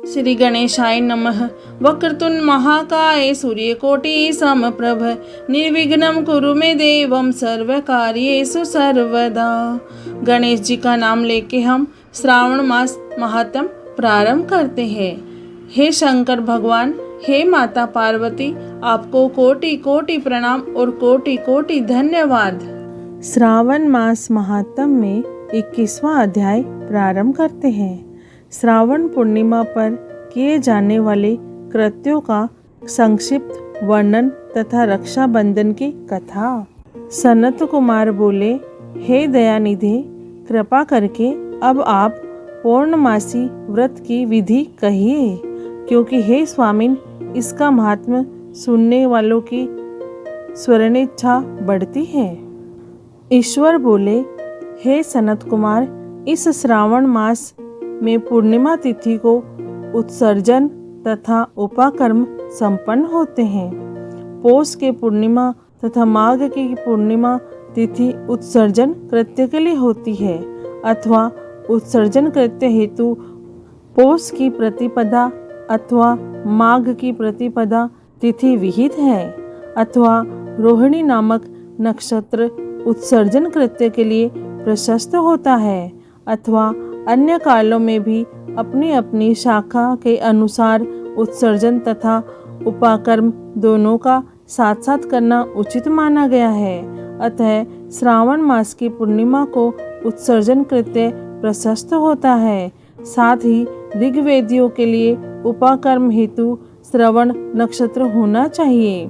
श्री गणेशाय नमः। वक्रतुंड महाकाय सूर्यकोटि समप्रभ निर्विघ्नं कुरु मे देवं सर्वकार्येषु सर्वदा। गणेश जी का नाम लेके हम श्रावण मास महात्म प्रारंभ करते हैं। हे शंकर भगवान, हे माता पार्वती, आपको कोटि कोटि प्रणाम और कोटि कोटि धन्यवाद। श्रावण मास महात्म में 21वां अध्याय प्रारंभ करते हैं। श्रावण पूर्णिमा पर किए जाने वाले कृत्यों का संक्षिप्त वर्णन तथा रक्षाबंधन की कथा। सनत कुमार बोले, हे दयानिधे, कृपा करके अब आप पूर्णमासी व्रत की विधि कहिए, क्योंकि हे स्वामिन, इसका महात्म्य सुनने वालों की स्वर्णेच्छा बढ़ती है। ईश्वर बोले, हे सनत कुमार, इस श्रावण मास में पूर्णिमा तिथि को उत्सर्जन तथा उपाकर्म संपन्न होते हैं। पौष के पूर्णिमा तथा माघ की पूर्णिमा तिथि उत्सर्जन कृत्य के लिए होती है, अथवा उत्सर्जन कृत्य हेतु पौष की प्रतिपदा अथवा माघ की प्रतिपदा तिथि विहित है, अथवा रोहिणी नामक नक्षत्र उत्सर्जन कृत्य के लिए प्रशस्त होता है, अथवा अन्य कालों में भी अपनी अपनी शाखा के अनुसार उत्सर्जन तथा उपाकर्म दोनों का साथ साथ करना उचित माना गया है। अतः श्रावण मास की पूर्णिमा को उत्सर्जन कृत्य प्रशस्त होता है। साथ ही ऋग्वेदियों के लिए उपाकर्म हेतु श्रवण नक्षत्र होना चाहिए।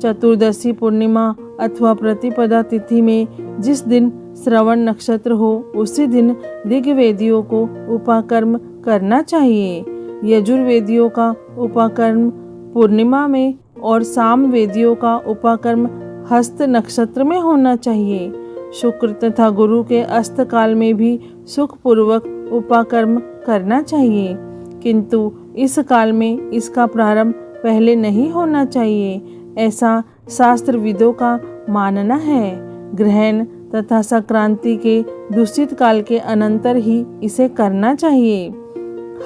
चतुर्दशी पूर्णिमा अथवा प्रतिपदा तिथि में जिस दिन श्रवण नक्षत्र हो, उसी दिन ऋग्वेदियों को उपाकर्म करना चाहिए। यजुर्वेदियों का उपाकर्म पूर्णिमा में और सामवेदियों का उपाकर्म हस्त नक्षत्र में होना चाहिए। शुक्र तथा गुरु के अस्त काल में भी सुखपूर्वक उपाकर्म करना चाहिए, किंतु इस काल में इसका प्रारंभ पहले नहीं होना चाहिए, ऐसा शास्त्रविदों का मानना है। ग्रहण तथा संक्रांति के दूषित काल के अनंतर ही इसे करना चाहिए।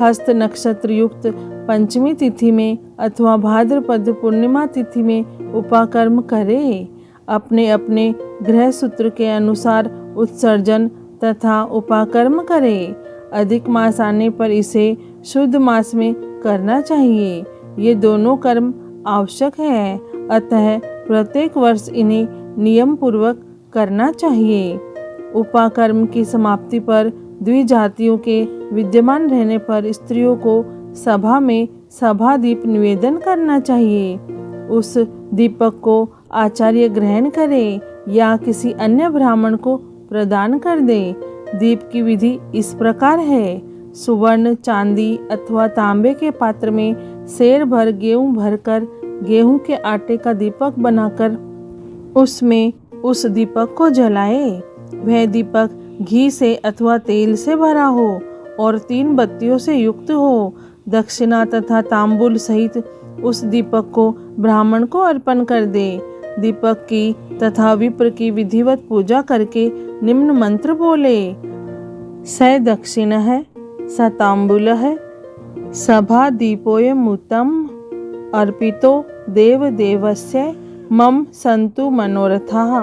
हस्त नक्षत्र युक्त पंचमी तिथि में अथवा भाद्रपद पूर्णिमा तिथि में उपाकर्म करे। अपने अपने ग्रह सूत्र के अनुसार उत्सर्जन तथा उपाकर्म करे। अधिक मास आने पर इसे शुद्ध मास में करना चाहिए। ये दोनों कर्म आवश्यक है, अतः प्रत्येक वर्ष इन्हें नियम पूर्वक करना चाहिए। उपाकर्म की समाप्ति पर द्विजातियों के विद्यमान रहने पर स्त्रियों को सभा में सभा दीप निवेदन करना चाहिए। उस दीपक को आचार्य ग्रहण करे या किसी अन्य ब्राह्मण को प्रदान कर दे। दीप की विधि इस प्रकार है। सुवर्ण, चांदी अथवा तांबे के पात्र में सेर भर गेहूं भरकर गेहूं के आटे का दीपक बनाकर उसमें उस दीपक को जलाए। वह दीपक घी से अथवा तेल से भरा हो और 3 बत्तियों से युक्त हो। दक्षिणा तथा तांबूल सहित उस दीपक को ब्राह्मण को अर्पण कर दे। दीपक की तथा विप्र की विधिवत पूजा करके निम्न मंत्र बोले। स दक्षिण है, स तांबूल है, सभा दीपोयमुतम अर्पितो देव देवस्य मम संतु मनोरथाः।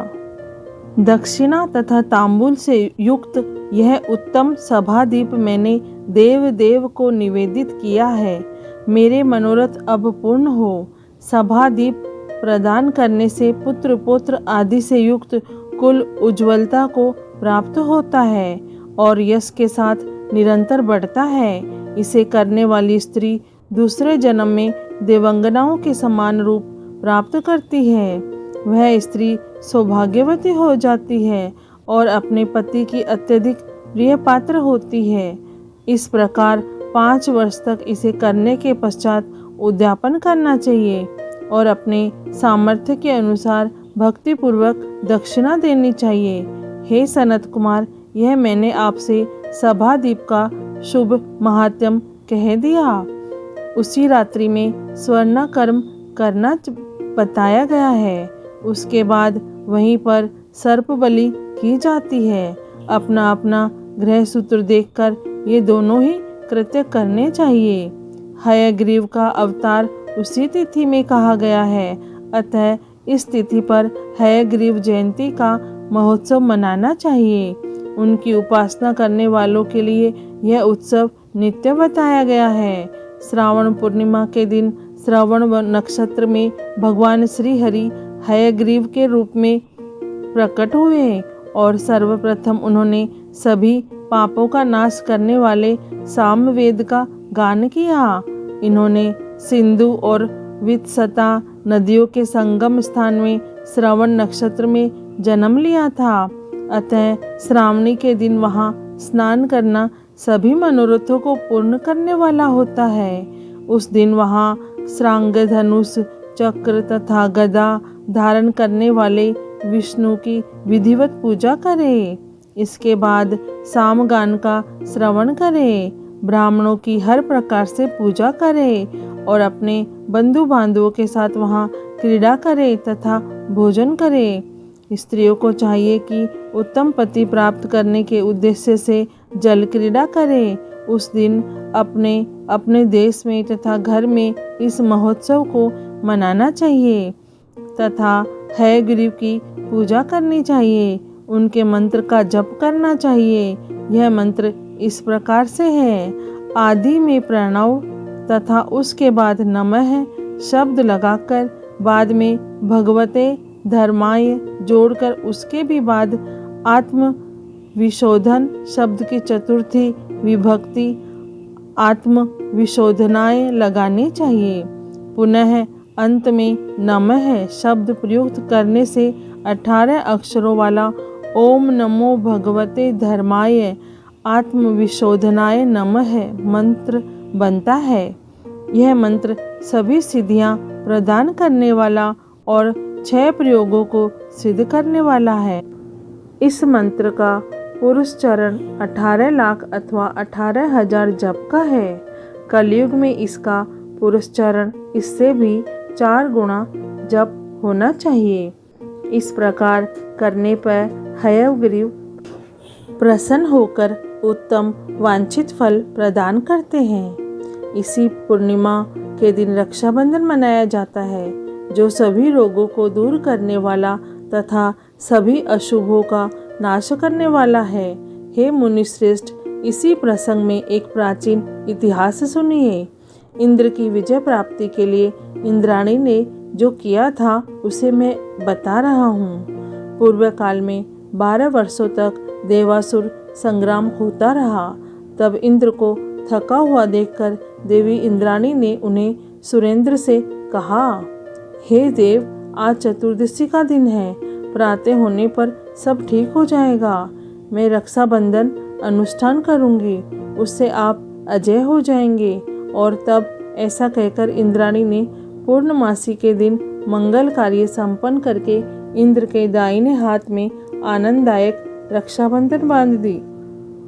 दक्षिणा तथा तांबूल से युक्त यह उत्तम सभादीप मैंने देव देव को निवेदित किया है। मेरे मनोरथ अब पूर्ण हो। सभादीप प्रदान करने से पुत्र पौत्र आदि से युक्त कुल उज्ज्वलता को प्राप्त होता है और यश के साथ निरंतर बढ़ता है। इसे करने वाली स्त्री दूसरे जन्म में देवंगनाओं के समान रूप प्राप्त करती है। वह स्त्री सौभाग्यवती हो जाती है और अपने पति की अत्यधिक प्रिय पात्र होती है। इस प्रकार 5 वर्ष तक इसे करने के पश्चात उद्यापन करना चाहिए और अपने सामर्थ्य के अनुसार भक्तिपूर्वक दक्षिणा देनी चाहिए। हे सनत कुमार, यह मैंने आपसे सभादीप का शुभ महात्म कह दिया। उसी रात्रि में स्वर्णाकर्म करना बताया गया है। उसके बाद वहीं पर सर्प बलि की जाती है। अपना अपना ग्रह सूत्र देखकर ये दोनों ही कृत्य करने चाहिए। हयग्रीव का अवतार उसी तिथि में कहा गया है, अतः इस तिथि पर हयग्रीव जयंती का महोत्सव मनाना चाहिए। उनकी उपासना करने वालों के लिए यह उत्सव नित्य बताया गया है। श्रावण पूर्णिमा के दिन श्रवण नक्षत्र में भगवान श्री हरि हयग्रीव के रूप में प्रकट हुए और सर्वप्रथम उन्होंने सभी पापों का नाश करने वाले सामवेद का गान किया। इन्होंने सिंधु और वित्सता नदियों के संगम स्थान में श्रवण नक्षत्र में जन्म लिया था, अतः श्रावणी के दिन वहाँ स्नान करना सभी मनोरथों को पूर्ण करने वाला होता है। उस दिन वहाँ श्रांग धनुष चक्र तथा गदा धारण करने वाले विष्णु की विधिवत पूजा करें। इसके बाद सामगान का श्रवण करें, ब्राह्मणों की हर प्रकार से पूजा करें और अपने बंधु बांधवों के साथ वहाँ क्रीड़ा करें तथा भोजन करें। स्त्रियों को चाहिए कि उत्तम पति प्राप्त करने के उद्देश्य से जल क्रीड़ा करें। उस दिन अपने अपने देश में तथा घर में इस महोत्सव को मनाना चाहिए तथा हयग्रीव की पूजा करनी चाहिए। उनके मंत्र का जप करना चाहिए। यह मंत्र इस प्रकार से है: आदि में प्रणव तथा उसके बाद नमः शब्द लगाकर बाद में भगवते धर्माय जोड़कर उसके भी बाद आत्म विशोधन शब्द की चतुर्थी विभक्ति आत्म विशोधनाय लगानी चाहिए। पुनः अंत में नमः शब्द प्रयुक्त करने से 18 अक्षरों वाला ओम नमो भगवते धर्माय आत्मविशोधनाय नमः मंत्र बनता है। यह मंत्र सभी सिद्धियां प्रदान करने वाला और 6 प्रयोगों को सिद्ध करने वाला है। इस मंत्र का पुरुष चरण 18 लाख अथवा 18,000 जप का है। कलयुग में इसका पुरुष चरण इससे भी 4 गुना जप होना चाहिए। इस प्रकार करने पर हयग्रीव प्रसन्न होकर उत्तम वांछित फल प्रदान करते हैं। इसी पूर्णिमा के दिन रक्षाबंधन मनाया जाता है, जो सभी रोगों को दूर करने वाला तथा सभी अशुभों का नाश करने वाला है। हे मुनिश्रेष्ठ, इसी प्रसंग में एक प्राचीन इतिहास सुनिए। इंद्र की विजय प्राप्ति के लिए इंद्राणी ने जो किया था उसे मैं बता रहा हूँ। पूर्व काल में 12 वर्षों तक देवासुर संग्राम होता रहा। तब इंद्र को थका हुआ देखकर देवी इंद्राणी ने उन्हें सुरेंद्र से कहा, हे देव, आज चतुर्दशी का दिन है। प्रातः होने पर सब ठीक हो जाएगा। मैं रक्षाबंधन अनुष्ठान करूंगी, उससे आप अजय हो जाएंगे। और तब ऐसा कहकर इंद्राणी ने पूर्णमासी के दिन मंगल कार्य संपन्न करके इंद्र के दाहिने हाथ में आनंददायक रक्षाबंधन बांध दी।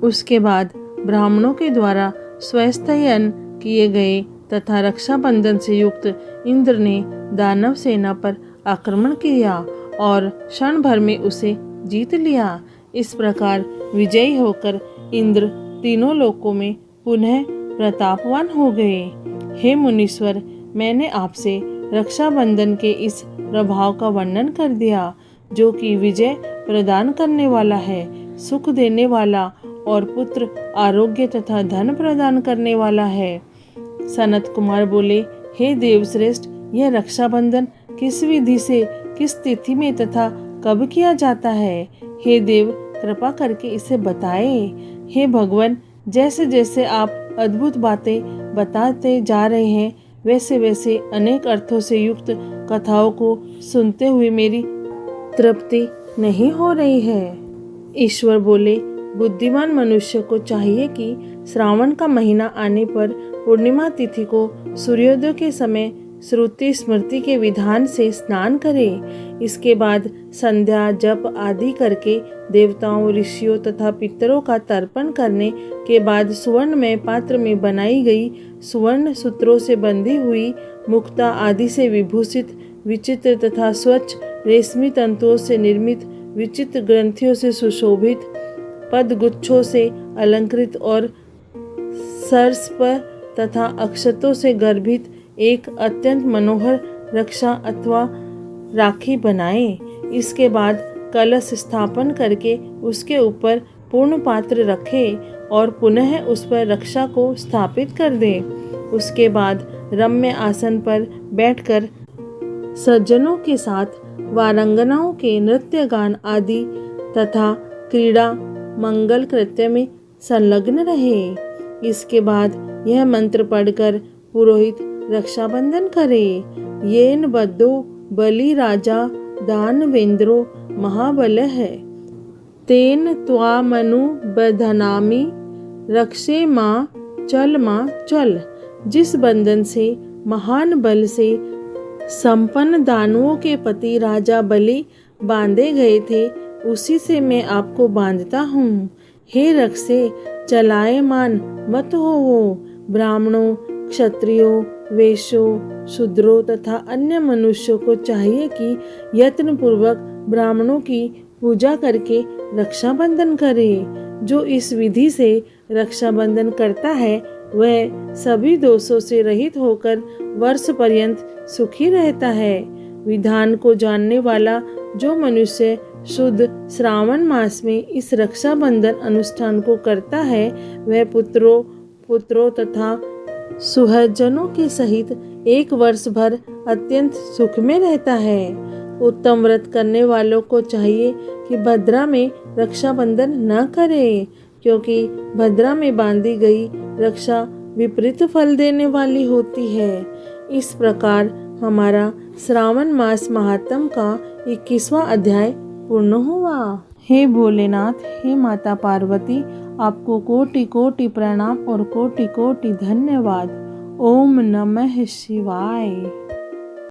उसके बाद ब्राह्मणों के द्वारा स्वस्त्ययन किए गए तथा रक्षाबंधन से युक्त इंद्र ने दानव सेना पर आक्रमण किया और क्षण भर में उसे जीत लिया। इस प्रकार विजयी होकर इंद्र तीनों लोकों में पुनः प्रतापवान हो गए। हे मुनीश्वर, मैंने आपसे रक्षाबंधन के इस प्रभाव का वर्णन कर दिया, जो कि विजय प्रदान करने वाला है, सुख देने वाला और पुत्र, आरोग्य तथा धन प्रदान करने वाला है। सनत कुमार बोले, हे देवश्रेष्ठ, यह रक्षाबंधन किस विधि से, किस तिथि में तथा कब किया जाता है? हे देव, कृपा करके इसे बताए। हे भगवान, जैसे जैसे आप अद्भुत बातें बताते जा रहे हैं, वैसे वैसे अनेक अर्थों से युक्त कथाओं को सुनते हुए मेरी तृप्ति नहीं हो रही है। ईश्वर बोले, बुद्धिमान मनुष्य को चाहिए कि श्रावण का महीना आने पर पूर्णिमा तिथि को सूर्योदय के समय श्रुति स्मृति के विधान से स्नान करे। इसके बाद संध्या जप आदि करके देवताओं, ऋषियों तथा पितरों का तर्पण करने के बाद सुवर्णमय पात्र में बनाई गई सुवर्ण सूत्रों से बंधी हुई मुक्ता आदि से विभूषित विचित्र तथा स्वच्छ रेशमी तंतुओं से निर्मित विचित्र ग्रंथियों से सुशोभित पदगुच्छों से अलंकृत और सर्प तथा अक्षतों से गर्भित एक अत्यंत मनोहर रक्षा अथवा राखी बनाएं। इसके बाद कलश स्थापन करके उसके ऊपर पूर्ण पात्र रखें और पुनः उस पर रक्षा को स्थापित कर दें। उसके बाद रम्य आसन पर बैठकर सज्जनों के साथ वारंगनाओं के नृत्य गान आदि तथा क्रीड़ा मंगल कृत्य में संलग्न रहे। इसके बाद यह मंत्र पढ़कर पुरोहित रक्षाबंधन करे। येन बद्धो बलि राजा दानवेंद्रो महाबल है, तेन त्वामनु बधनामि रक्षे माँ चल। जिस बंधन से महान बल से संपन्न दानवों के पति राजा बलि बांधे गए थे, उसी से मैं आपको बांधता हूँ। हे रक्षे, चलायमान मत होवो। ब्राह्मणों, क्षत्रियों, वैश्यों, शूद्रों तथा अन्य मनुष्यों को चाहिए कि यत्न पूर्वक ब्राह्मणों की पूजा करके रक्षाबंधन करे। जो इस विधि से रक्षाबंधन करता है वह सभी दोषों से रहित होकर वर्ष पर्यंत सुखी रहता है। विधान को जानने वाला जो मनुष्य शुद्ध श्रावण मास में इस रक्षाबंधन अनुष्ठान को करता है वह पुत्रों तथा सुहृदजनों के सहित एक वर्ष भर अत्यंत सुख में रहता है। उत्तम व्रत करने वालों को चाहिए कि भद्रा में रक्षाबंधन न करे, क्योंकि भद्रा में बांधी गई रक्षा विपरीत फल देने वाली होती है। इस प्रकार हमारा श्रावण मास महात्म का 21वां अध्याय पूर्ण हुआ। हे भोलेनाथ, हे माता पार्वती, आपको कोटि कोटि प्रणाम और कोटि कोटि धन्यवाद। ओम नमः शिवाय।